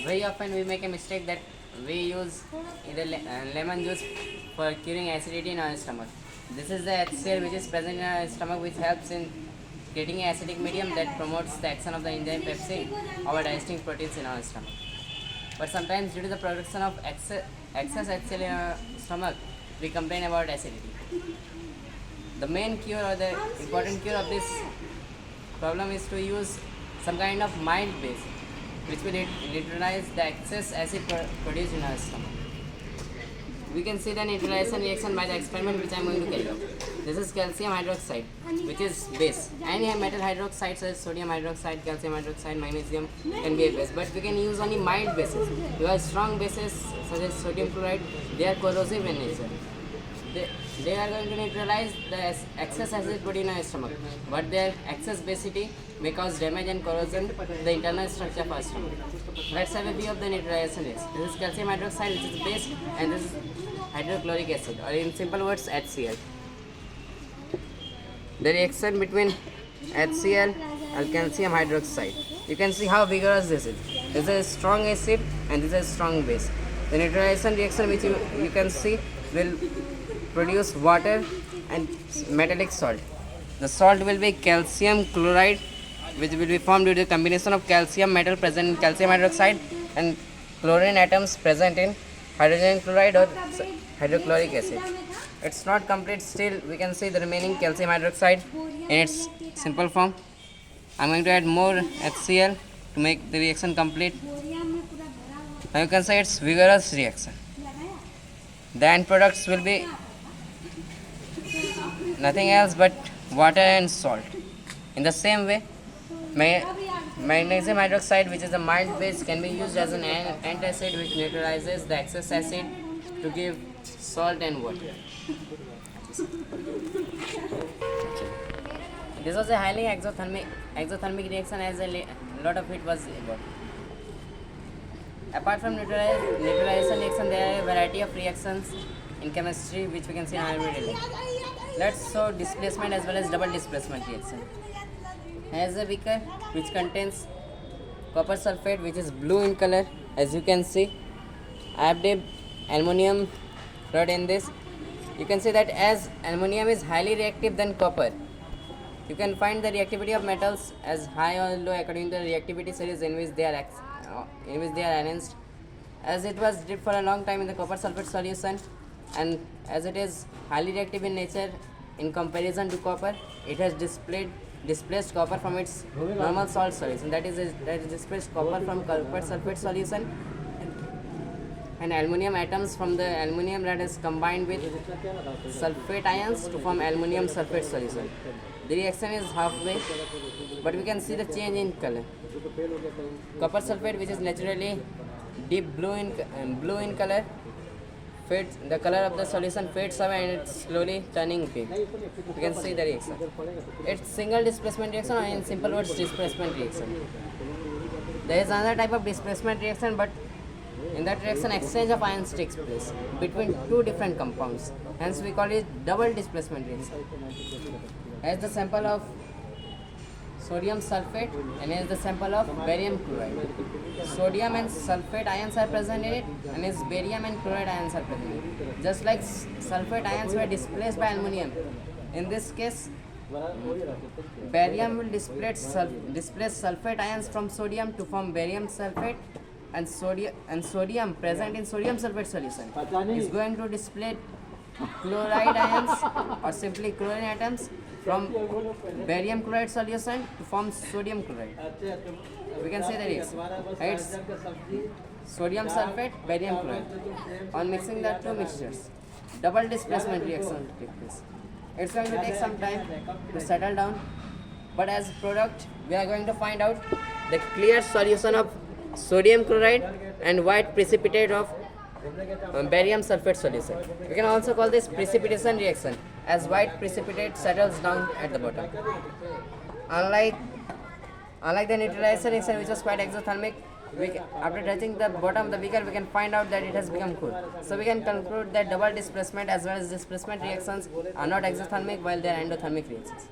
Very often we make a mistake that we use either lemon juice for curing acidity in our stomach. This is the HCl which is present in our stomach, which helps in creating an acidic medium that promotes the action of the enzyme pepsin over digesting proteins in our stomach. But sometimes due to the production of excess HCl in our stomach, we complain about acidity. The main cure or the important cure of this problem is to use some kind of mild base which will neutralize the excess acid produced in our stomach. We can see the neutralization reaction by the experiment which I am going to carry out. This is calcium hydroxide, which is base. Any metal hydroxide such as sodium hydroxide, calcium hydroxide, magnesium can be a base, but we can use only mild bases. Because strong bases such as sodium chloride, they are corrosive in nature. They are going to neutralize the excess acid produced in our stomach, but their excess basicity may cause damage and corrosion to the internal structure of our stomach. Let's have a view of the neutralization reaction. This is calcium hydroxide, which is base, and this is hydrochloric acid, or in simple words, HCl. The reaction between HCl and calcium hydroxide. You can see how vigorous this is. This is a strong acid and this is a strong base. The neutralization reaction which you can see will produce water and metallic salt. The salt will be calcium chloride, which will be formed due to the combination of calcium metal present in calcium hydroxide and chlorine atoms present in hydrogen chloride or hydrochloric acid. It's not complete, still we can see the remaining calcium hydroxide in its simple form. I'm going to add more HCl to make the reaction complete. Now you can say it's vigorous reaction. The end products will be nothing else but water and salt. In the same way, magnesium hydroxide, which is a mild base, can be used as an antacid which neutralizes the excess acid to give salt and water. This was a highly exothermic reaction, as a lot of it was about. Apart from neutralization reaction, there are a variety of reactions in chemistry which we can see in our everyday life. Let's show displacement as well as double displacement reaction. Has a beaker which contains copper sulfate, which is blue in color, as you can see. I have the aluminum rod in this. You can see that as aluminum is highly reactive than copper, you can find the reactivity of metals as high or low according to the reactivity series in which they are arranged. As it was dipped for a long time in the copper sulfate solution, and as it is highly reactive in nature in comparison to copper, it has displaced copper from its normal salt solution. That is displaced copper from copper sulfate solution, and aluminium atoms from the aluminium that is combined with sulfate ions to form aluminium sulfate solution. The reaction is halfway, but we can see the change in color. Copper sulfate, which is naturally deep blue in color, fades. The color of the solution fades away and it's slowly turning pink. You can see the reaction. It's single displacement reaction, or in simple words, displacement reaction. There is another type of displacement reaction, but in that reaction, exchange of ions takes place between two different compounds. Hence, we call it double displacement reaction. As the sample of sodium sulfate and as the sample of barium chloride. Sodium and sulfate ions are present in it, and as barium and chloride ions are present in it. Just like sulfate ions were displaced by aluminum, in this case, barium will displace sulfate ions from sodium to form barium sulfate, and sodium present in sodium sulfate solution is going to displace chloride ions or simply chlorine atoms from barium chloride solution to form sodium chloride. We can say that it's sodium sulfate, barium chloride. On mixing the two mixtures, double displacement reaction will take place. It's going to take some time to settle down, but as a product, we are going to find out the clear solution of sodium chloride and white precipitate of barium sulfate solution. We can also call this precipitation reaction, as white precipitate settles down at the bottom. Unlike the neutralization reaction, which was quite exothermic, after touching the bottom of the beaker, we can find out that it has become cool. So we can conclude that double displacement as well as displacement reactions are not exothermic, while they are endothermic reactions.